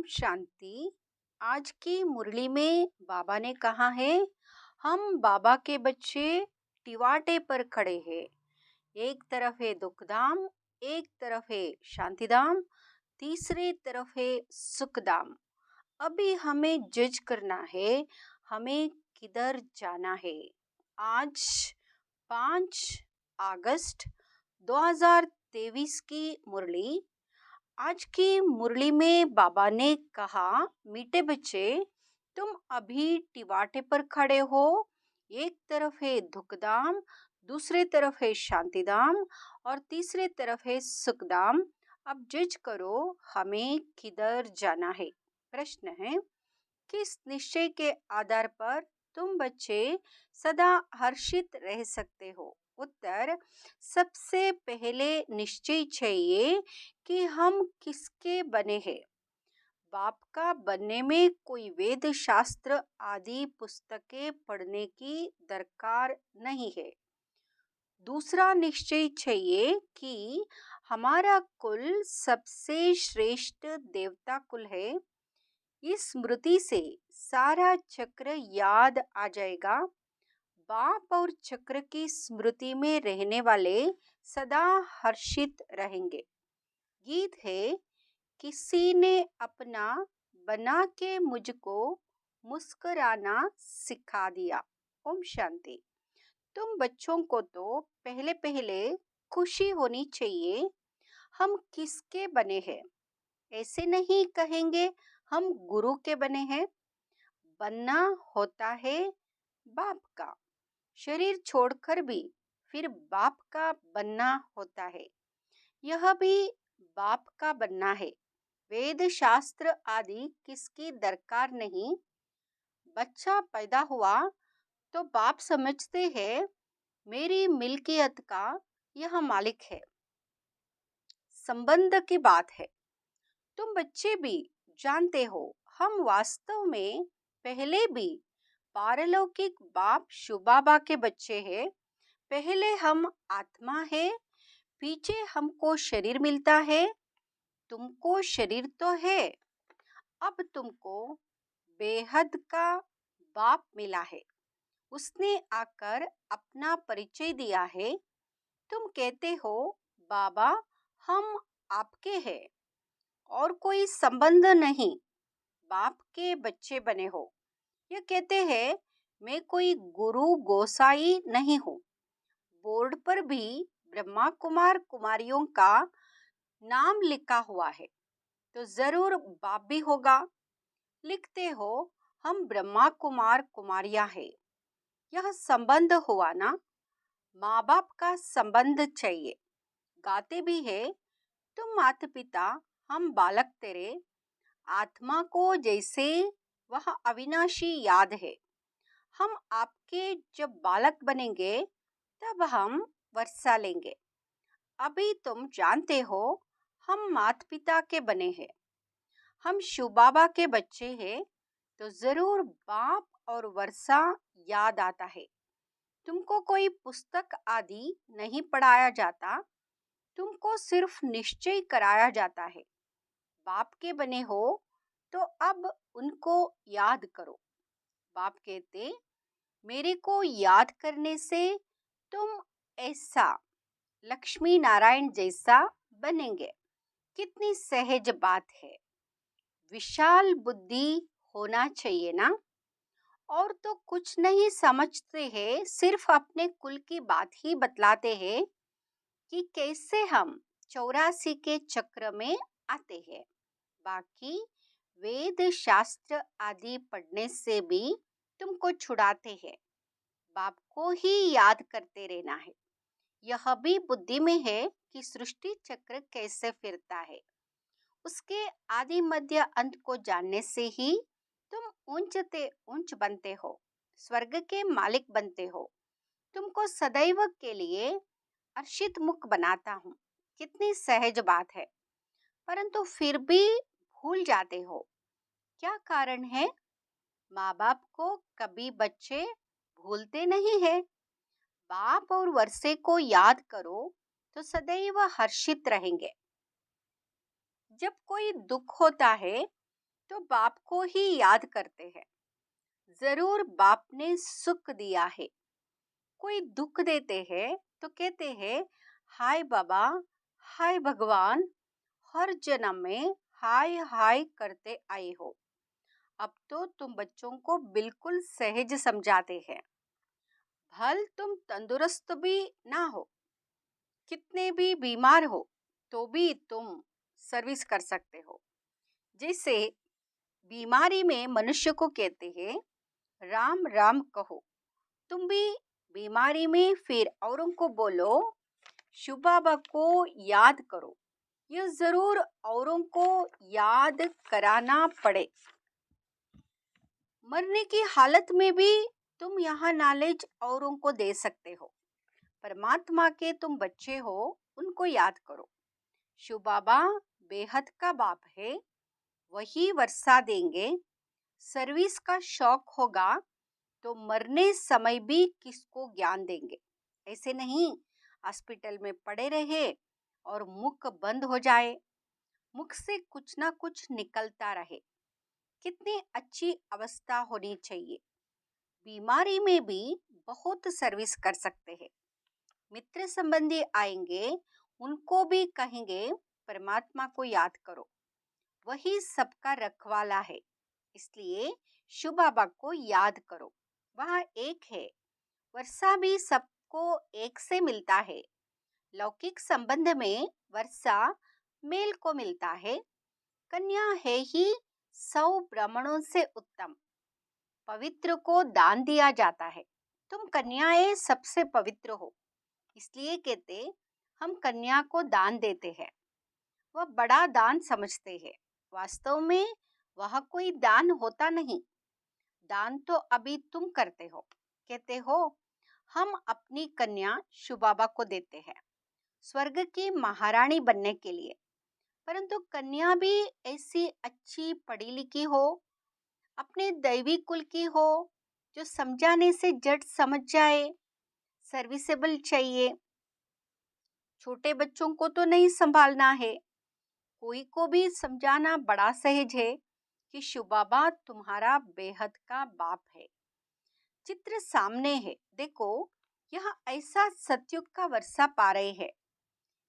ओम शांति। आज की मुरली में बाबा ने कहा है, हम बाबा के बच्चे टिवाटे पर खड़े हैं। एक तरफ है दुखधाम, एक तरफ है शांतिधाम, तीसरी तरफ है सुखधाम। अभी हमें जज करना है, हमें किधर जाना है। आज 5 अगस्त 2023 की मुरली। आज की मुरली में बाबा ने कहा, मीठे बच्चे, तुम अभी टिवाटे पर खड़े हो। एक तरफ है दुखधाम, दूसरे तरफ है शांतिधाम और तीसरे तरफ है सुखधाम। अब जज करो, हमें किधर जाना है। प्रश्न है, किस निश्चय के आधार पर तुम बच्चे सदा हर्षित रह सकते हो। उत्तर, सबसे पहले निश्चय चाहिए कि हम किसके बने हैं। बाप का बनने में कोई वेद शास्त्र आदि पुस्तकें पढ़ने की दरकार नहीं है। दूसरा निश्चय चाहिए कि हमारा कुल सबसे श्रेष्ठ देवता कुल है। इस स्मृति से सारा चक्र याद आ जाएगा। बाप और चक्र की स्मृति में रहने वाले सदा हर्षित रहेंगे। गीत है, किसी ने अपना बना के मुझको मुस्कुराना सिखा दिया। ओम शांति। तुम बच्चों को तो पहले पहले खुशी होनी चाहिए, हम किसके बने हैं। ऐसे नहीं कहेंगे हम गुरु के बने हैं। बनना होता है बाप का, शरीर छोड़कर भी फिर बाप का बनना होता है। यह भी बाप का बनना है। वेद शास्त्र आदि किसकी दरकार नहीं। बच्चा पैदा हुआ तो बाप समझते हैं मेरी मिल्कियत का यह मालिक है। संबंध की बात है। तुम बच्चे भी जानते हो, हम वास्तव में पहले भी पारलौकिक बाप शिव बाबा के बच्चे हैं। पहले हम आत्मा है, पीछे हमको शरीर मिलता है। तुमको शरीर तो है, अब तुमको बेहद का बाप मिला है। उसने आकर अपना परिचय दिया है। तुम कहते हो, बाबा हम आपके हैं और कोई संबंध नहीं, बाप के बच्चे बने हो। यह कहते हैं, मैं कोई गुरु गोसाई नहीं हूँ। बोर्ड पर भी ब्रह्मा कुमार कुमारियों का नाम लिखा हुआ है, तो जरूर बाप भी होगा। लिखते हो हम ब्रह्मा कुमार कुमारियां हैं। यह संबंध हुआ ना, माँ बाप का संबंध चाहिए। गाते भी है, तुम माता पिता हम बालक तेरे, आत्मा को जैसे वह अविनाशी याद है। हम आपके जब बालक बनेंगे तब हम वर्षा लेंगे। अभी तुम जानते हो हम माता पिता के बने हैं, हम शिव बाबा के बच्चे हैं, तो जरूर बाप और वर्षा याद आता है। तुमको कोई पुस्तक आदि नहीं पढ़ाया जाता, तुमको सिर्फ निश्चय कराया जाता है। बाप के बने हो तो अब उनको याद करो। बाप कहते, मेरे को याद करने से तुम ऐसा लक्ष्मी नारायण जैसा बनेंगे। कितनी सहज बात है। विशाल बुद्धि होना चाहिए ना। और तो कुछ नहीं समझते हैं, सिर्फ अपने कुल की बात ही बतलाते हैं कि कैसे हम 84 के चक्र में आते हैं। बाकी वेद शास्त्र आदि पढ़ने से भी तुमको छुड़ाते हैं। बाप को ही याद करते रहना है। यह भी बुद्धि में है कि सृष्टि चक्र कैसे फिरता है। उसके आदि मध्य अंत को जानने से ही तुम ऊंचते ऊंच बनते हो, स्वर्ग के मालिक बनते हो। तुमको सदैव के लिए अर्षित मुख बनाता हूँ। कितनी सहज बात है, परंतु फिर भी भूल जाते हो। क्या कारण है? माँ बाप को कभी बच्चे भूलते नहीं है। बाप और वर्षे को याद करो तो सदैव हर्षित रहेंगे। जब कोई दुख होता है तो बाप को ही याद करते हैं। जरूर बाप ने सुख दिया है। कोई दुख देते हैं तो कहते हैं, हाय बाबा, हाय भगवान, हर जन्म में हाय हाय करते आए हो। अब तो तुम बच्चों को बिल्कुल सहज समझाते हैं। भल तुम तंदुरुस्त भी ना हो, कितने भी बीमार हो, तो भी तुम सर्विस कर सकते हो। जैसे बीमारी में मनुष्य को कहते हैं, राम राम कहो। तुम भी बीमारी में फिर औरों को बोलो, शिव बाबा को याद करो। यह जरूर औरों को याद कराना पड़े। मरने की हालत में भी तुम यहाँ नॉलेज औरों को दे सकते हो। परमात्मा के तुम बच्चे हो, उनको याद करो। शिव बाबा बेहद का बाप है, वही वर्षा देंगे। सर्विस का शौक होगा तो मरने समय भी किसको ज्ञान देंगे। ऐसे नहीं हॉस्पिटल में पड़े रहे और मुख बंद हो जाए, मुख से कुछ ना कुछ निकलता रहे। कितनी अच्छी अवस्था होनी चाहिए। बीमारी में भी बहुत सर्विस कर सकते हैं। मित्र संबंधी आएंगे, उनको भी कहेंगे परमात्मा को याद करो, वही सबका रखवाला है। इसलिए शिव बाबा को याद करो, वह एक है। वर्षा भी सबको एक से मिलता है। लौकिक संबंध में वर्षा मेल को मिलता है। कन्या है ही 100 ब्राह्मणों से उत्तम। पवित्र को दान दिया जाता है। तुम कन्याएं सबसे पवित्र हो, इसलिए कहते हम कन्या को दान देते हैं। वह बड़ा दान समझते हैं। वास्तव में वह कोई दान होता नहीं। दान तो अभी तुम करते हो। कहते हो हम अपनी कन्या शिव बाबा को देते हैं, स्वर्ग की महारानी बनने के लिए। परंतु कन्या भी ऐसी अच्छी पढ़ी लिखी हो, अपने दैवी कुल की हो, जो समझाने से जट समझ जाए। सर्विसेबल चाहिए। छोटे बच्चों को तो नहीं संभालना है। कोई को भी समझाना बड़ा सहज है कि शिव बाबा तुम्हारा बेहद का बाप है। चित्र सामने है, देखो। यह ऐसा सतयुग का वर्षा पा रहे हैं।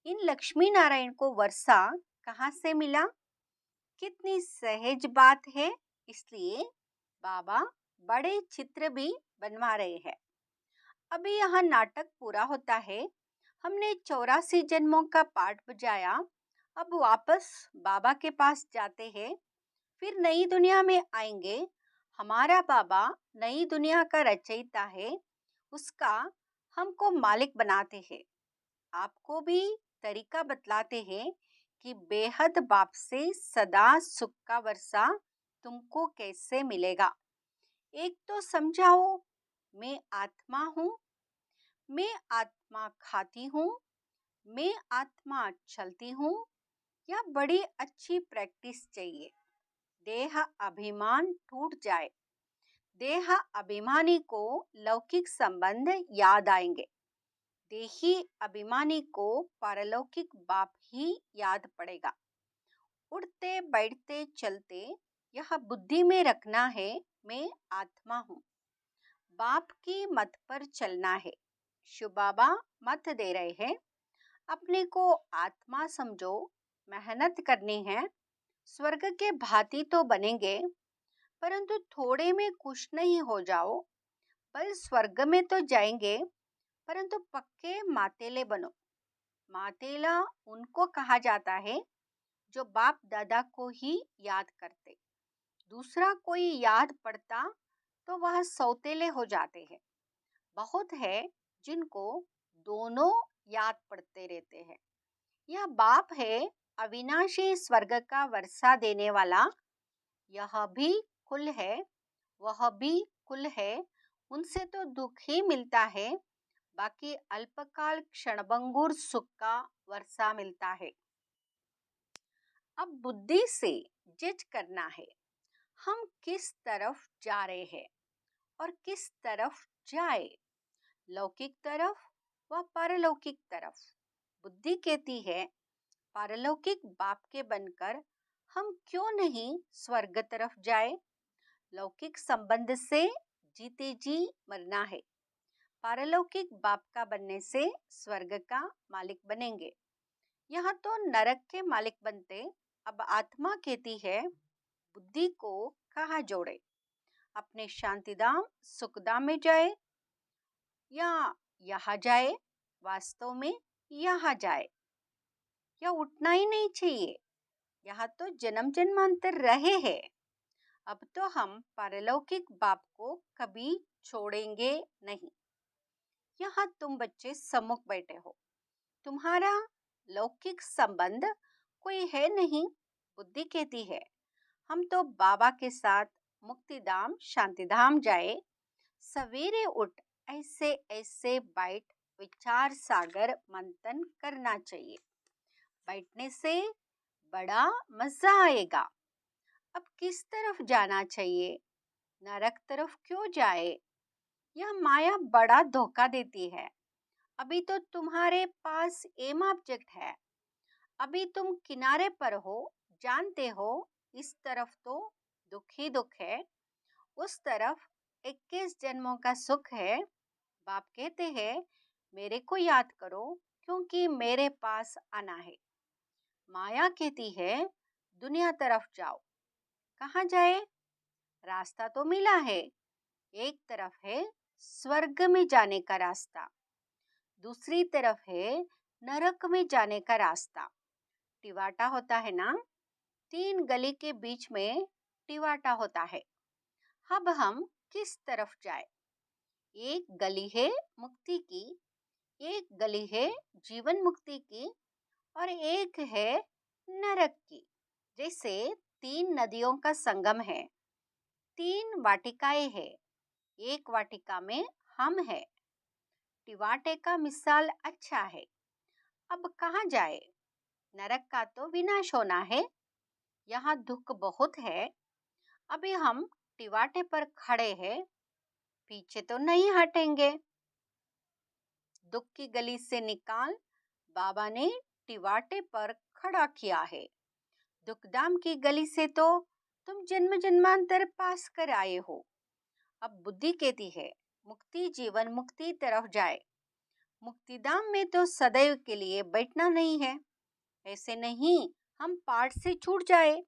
इन लक्ष्मी नारायण को वर्षा कहाँ से मिला? कितनी सहज बात है। इसलिए बाबा बड़े चित्र भी बनवा रहे हैं। अभी यहाँ नाटक पूरा होता है। हमने 84 जन्मों का पाठ बजाया। अब वापस बाबा के पास जाते हैं। फिर नई दुनिया में आएंगे। हमारा बाबा नई दुनिया का रचयिता है, उसका हमको मालिक बनाते हैं। आपको भी तरीका बतलाते हैं कि बेहद बाप से सदा सुख का वर्षा तुमको कैसे मिलेगा। एक तो समझाओ, मैं आत्मा हूँ, मैं आत्मा खाती हूँ, मैं आत्मा चलती हूँ। यह बड़ी अच्छी प्रैक्टिस चाहिए। देह अभिमान टूट जाए। देह अभिमानी को लौकिक संबंध याद आएंगे। देही अभिमानी को पारलौकिक बाप ही याद पड़ेगा। उठते बैठते चलते यह बुद्धि में रखना है, मैं आत्मा हूँ। बाप की मत पर चलना है। शिव बाबा मत दे रहे हैं, अपने को आत्मा समझो, मेहनत करनी है। स्वर्ग के भांति तो बनेंगे, परंतु थोड़े में कुछ नहीं हो जाओ। बल स्वर्ग में तो जाएंगे, परंतु पक्के मातेले बनो। मातेला उनको कहा जाता है जो बाप दादा को ही याद करते। दूसरा कोई याद पड़ता तो वह सौतेले हो जाते हैं। बहुत है जिनको दोनों याद पड़ते रहते हैं। यह बाप है अविनाशी स्वर्ग का वर्षा देने वाला। यह भी कुल है, वह भी कुल है। उनसे तो दुख ही मिलता है, बाकी अल्पकाल क्षणभंगुर सुख का वर्षा मिलता है। अब बुद्धि से जज करना है, हम किस तरफ जा रहे हैं और किस तरफ जाए, लौकिक तरफ व पारलौकिक तरफ। बुद्धि कहती है पारलौकिक बाप के बनकर हम क्यों नहीं स्वर्ग तरफ जाए? लौकिक संबंध से जीते जी मरना है। पारलौकिक बाप का बनने से स्वर्ग का मालिक बनेंगे। यहाँ तो नरक के मालिक बनते। अब आत्मा कहती है, बुद्धि को कहाँ जोड़े? अपने शांतिधाम सुखधाम में जाए या यहाँ जाए? वास्तव में यहाँ जाए या उठना ही नहीं चाहिए? यहाँ तो जन्म जन्मांतर रहे हैं। अब तो हम पारलौकिक बाप को कभी छोड़ेंगे नहीं। यहाँ तुम बच्चे सम्मुख बैठे हो, तुम्हारा लौकिक संबंध कोई है नहीं। बुद्धि कहती है, हम तो बाबा के साथ मुक्तिधाम शांतिधाम जाए। सवेरे उठ ऐसे ऐसे बैठ विचार सागर मंथन करना चाहिए। बैठने से बड़ा मजा आएगा। अब किस तरफ जाना चाहिए? नरक तरफ क्यों जाए? यह माया बड़ा धोखा देती है। अभी तो तुम्हारे पास एम ऑब्जेक्ट है। अभी तुम किनारे पर हो, जानते हो इस तरफ तो दुख ही दुख है, उस तरफ 21 जन्मों का सुख है। बाप कहते हैं, मेरे को याद करो क्योंकि मेरे पास आना है। माया कहती है, दुनिया तरफ जाओ। कहाँ जाए? रास्ता तो मिला है। एक तरफ है स्वर्ग में जाने का रास्ता, दूसरी तरफ है नरक में जाने का रास्ता। टिवाटा होता है ना, 3 गली के बीच में टिवाटा होता है। अब हम किस तरफ जाए? एक गली है मुक्ति की, एक गली है जीवन मुक्ति की और एक है नरक की। जैसे 3 नदियों का संगम है, 3 वाटिकाएं हैं, एक वाटिका में हम है। टिवाटे का मिसाल अच्छा है। अब कहाँ जाए? नरक का तो विनाश होना है, यहाँ दुख बहुत है। अभी हम टिवाटे पर खड़े हैं, पीछे तो नहीं हटेंगे। दुख की गली से निकाल बाबा ने टिवाटे पर खड़ा किया है। दुखधाम की गली से तो तुम जन्म जन्मांतर पास कर आए हो। अब बुद्धि कहती है, मुक्ति जीवन मुक्ति तरफ जाए। मुक्तिधाम में तो सदैव के लिए बैठना नहीं है। ऐसे नहीं हम पाठ से छूट जाए,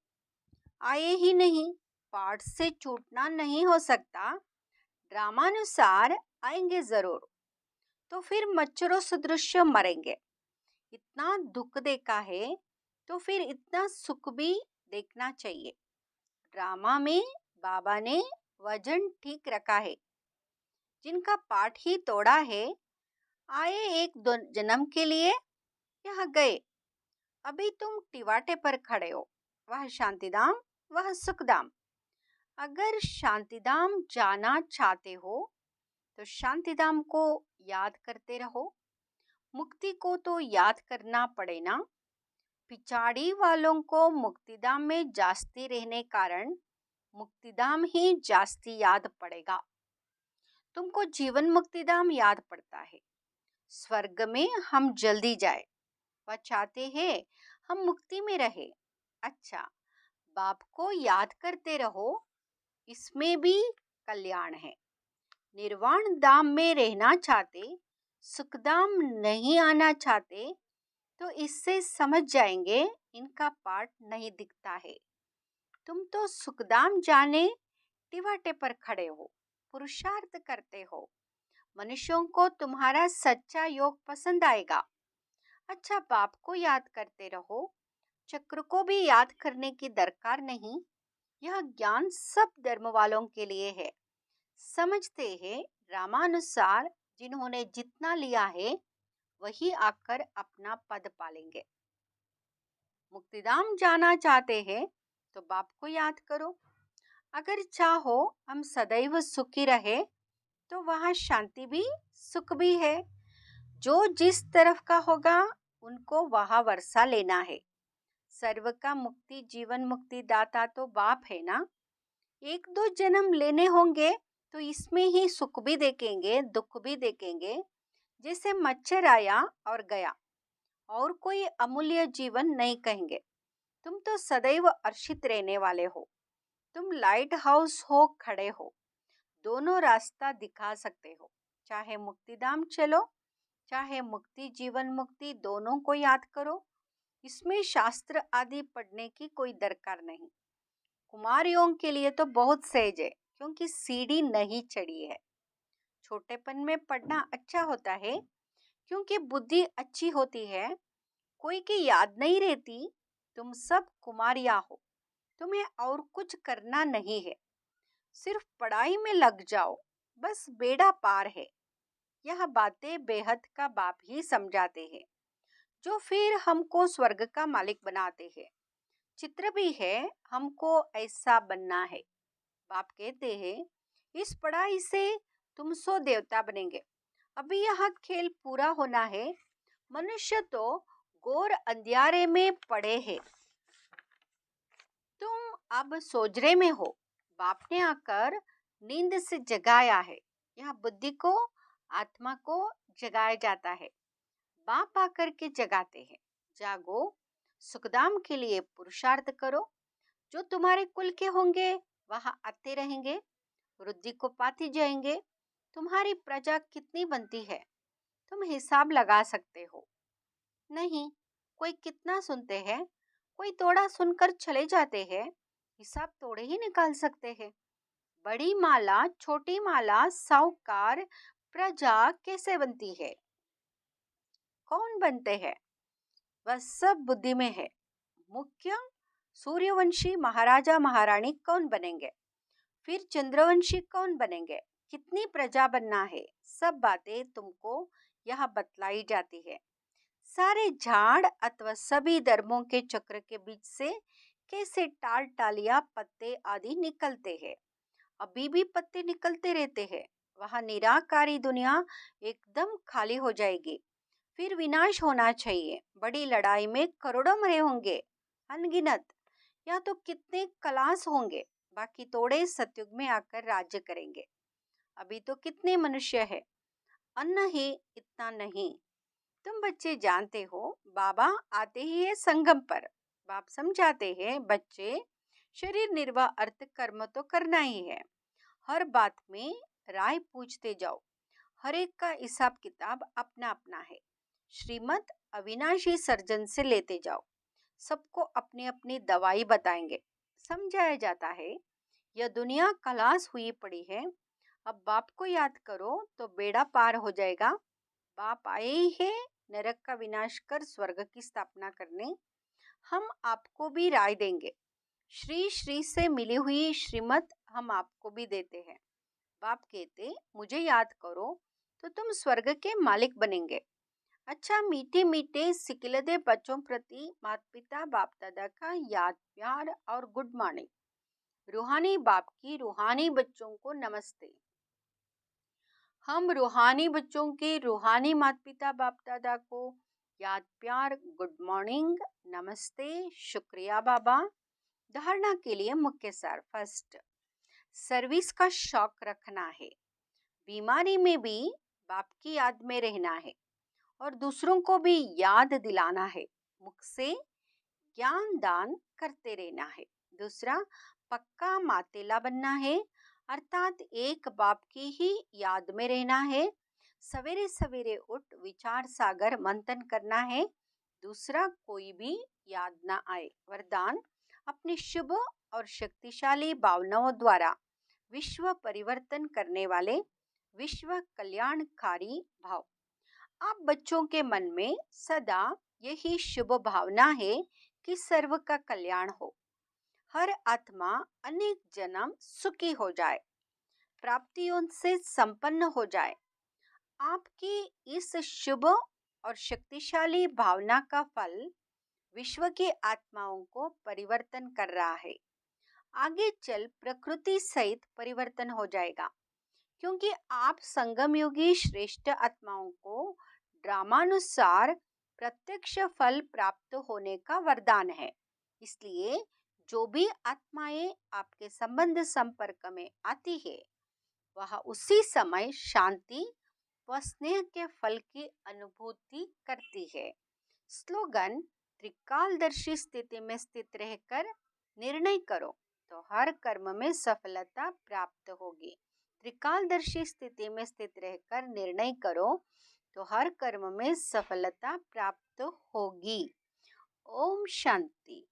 आए ही नहीं। पाठ से छूटना नहीं हो सकता, ड्रामानुसार आएंगे जरूर। तो फिर मच्छरों सदृश मरेंगे। इतना दुख देखा है तो फिर इतना सुख भी देखना चाहिए। ड्रामा में बाबा ने वजन ठीक रखा है। जिनका पाठ ही तोड़ा है, आए एक दो जन्म के लिए, यहाँ गए। अभी तुम टिवाटे पर खड़े हो, वह शांतिधाम वह सुखधाम। अगर शांतिधाम जाना चाहते हो तो शांतिधाम को याद करते रहो। मुक्ति को तो याद करना पड़े ना। पिछाड़ी वालों को मुक्तिधाम में जास्ती रहने कारण मुक्तिधाम ही जास्ती याद पड़ेगा। तुमको जीवन मुक्तिधाम याद पड़ता है। स्वर्ग में हम जल्दी जाए, वह चाहते हैं हम मुक्ति में रहे। अच्छा, बाप को याद करते रहो, इसमें भी कल्याण है। निर्वाण धाम में रहना चाहते, सुखधाम नहीं आना चाहते, तो इससे समझ जाएंगे इनका पाठ नहीं दिखता है। तुम तो सुखधाम जाने टिवाटे पर खड़े हो, पुरुषार्थ करते हो। मनुष्यों को तुम्हारा सच्चा योग पसंद आएगा। अच्छा, बाप को याद करते रहो, चक्र को भी याद करने की दरकार नहीं। यह ज्ञान सब धर्म वालों के लिए है। समझते हैं रामानुसार जिन्होंने जितना लिया है वही आकर अपना पद पालेंगे। मुक्तिधाम जाना चाहते हैं तो बाप को याद करो। अगर चाहो हम सदैव सुखी रहे तो वहाँ शांति भी सुख भी है। जो जिस तरफ का होगा उनको वहाँ वर्षा लेना है। सर्व का मुक्ति जीवन मुक्ति दाता तो बाप है ना। 1-2 जन्म लेने होंगे तो इसमें ही सुख भी देखेंगे दुख भी देखेंगे। जैसे मच्छर आया और गया, और कोई अमूल्य जीवन नहीं कहेंगे। तुम तो सदैव हर्षित रहने वाले हो। तुम लाइट हाउस हो खड़े हो, दोनों रास्ता दिखा सकते हो। चाहे मुक्तिधाम चलो, चाहे मुक्ति जीवन मुक्ति, दोनों को याद करो। इसमें शास्त्र आदि पढ़ने की कोई दरकार नहीं। कुमारियों के लिए तो बहुत सहज है, क्योंकि सीढ़ी नहीं चढ़ी है। छोटेपन में पढ़ना अच्छा होता है, क्योंकि बुद्धि अच्छी होती है, कोई की याद नहीं रहती। तुम सब कुमारियां हो, तुम्हें और कुछ करना नहीं है, सिर्फ पढ़ाई में लग जाओ, बस बेड़ा पार है। यह बातें बेहद का बाप ही समझाते हैं, जो फिर हमको स्वर्ग का मालिक बनाते हैं। चित्र भी है, हमको ऐसा बनना है। बाप कहते हैं, इस पढ़ाई से तुम सो देवता बनेंगे। अभी यह खेल पूरा होना है। मनुष्य तो घोर अंधियारे में पड़े हैं। तुम अब सोजरे में हो। बाप ने आकर नींद से जगाया है। यह बुद्धि को, आत्मा को जगाया जाता है। बाप आकर के जगाते हैं। जागो, सुखदाम के लिए पुरुषार्थ करो। जो तुम्हारे कुल के होंगे वह आते रहेंगे, वृद्धि को पाती जाएंगे। तुम्हारी प्रजा कितनी बनती है, तुम हिसाब लगा सकते हो? नहीं। कोई कितना सुनते हैं, कोई थोड़ा सुनकर चले जाते हैं, हिसाब थोड़े ही निकाल सकते हैं। बड़ी माला, छोटी माला, साहूकार, प्रजा कैसे बनती है, कौन बनते हैं, वह सब बुद्धि में है। मुख्य सूर्यवंशी महाराजा महारानी कौन बनेंगे, फिर चंद्रवंशी कौन बनेंगे, कितनी प्रजा बनना है, सब बातें तुमको यहाँ बतलाई जाती है। सारे झाड़ अथवा सभी धर्मों के चक्र के बीच से कैसे टाल टालियां, पत्ते आदि निकलते हैं। अभी भी पत्ते निकलते रहते हैं। वह निराकारी दुनिया एकदम खाली हो जाएगी, फिर विनाश होना चाहिए। बड़ी लड़ाई में करोड़ों मरे होंगे, अनगिनत। या तो कितने कलास होंगे, बाकी थोड़े सतयुग में आकर राज्य करेंगे। अभी तो कितने मनुष्य है, अन्न ही इतना नहीं। तुम बच्चे जानते हो, बाबा आते ही है संगम पर। बाप समझाते हैं, बच्चे शरीर निर्वाह अर्थ कर्म तो करना ही है। हर बात में राय पूछते जाओ। हर एक का हिसाब किताब अपना अपना है। श्रीमत अविनाशी सर्जन से लेते जाओ। सबको अपनी अपनी दवाई बताएंगे। समझाया जाता है, यह दुनिया खलास हुई पड़ी है। अब बाप को याद करो तो बेड़ा पार हो जाएगा। बाप आए ही है नरक का विनाश कर स्वर्ग की स्थापना करने। हम आपको भी राय देंगे। श्री श्री से मिली हुई श्रीमत हम आपको भी देते हैं। बाप कहते, मुझे याद करो तो तुम स्वर्ग के मालिक बनेंगे। अच्छा, मीठे मीठे सिकिलदे बच्चों प्रति माता पिता बाप दादा का याद प्यार और गुड मॉर्निंग। रूहानी बाप की रूहानी बच्चों को नमस्ते। हम रूहानी बच्चों के रूहानी माता पिता बाप दादा को याद प्यार, गुड मॉर्निंग, नमस्ते, शुक्रिया बाबा। धारणा के लिए मुख्य सार। फर्स्ट, सर्विस का शौक रखना है। बीमारी में भी बाप की याद में रहना है और दूसरों को भी याद दिलाना है। मुख से ज्ञान दान करते रहना है। दूसरा, पक्का मातेला बनना है, अर्थात एक बाप की ही याद में रहना है। सवेरे सवेरे उठ विचार सागर मंथन करना है, दूसरा कोई भी याद ना आए। वरदान, अपनी शुभ और शक्तिशाली भावनाओं द्वारा विश्व परिवर्तन करने वाले विश्व कल्याणकारी भाव। आप बच्चों के मन में सदा यही शुभ भावना है कि सर्व का कल्याण हो, हर आत्मा अनेक जन्म सुखी हो जाए, प्राप्तियों से संपन्न हो जाए। आपकी इस शुभ और शक्तिशाली भावना का फल विश्व की आत्माओं को परिवर्तन कर रहा है। आगे चल प्रकृति सहित परिवर्तन हो जाएगा, क्योंकि आप संगम योगी श्रेष्ठ आत्माओं को ड्रामानुसार प्रत्यक्ष फल प्राप्त होने का वरदान है। इसलिए जो भी आत्माएं आपके संबंध संपर्क में आती है, वह उसी समय शांति व स्नेह के फल की अनुभूति करती है। स्लोगन, त्रिकालदर्शी स्थिति में स्थित रहकर निर्णय करो तो हर कर्म में सफलता प्राप्त होगी। त्रिकालदर्शी स्थिति में स्थित रहकर निर्णय करो तो हर कर्म में सफलता प्राप्त होगी। ओम शांति।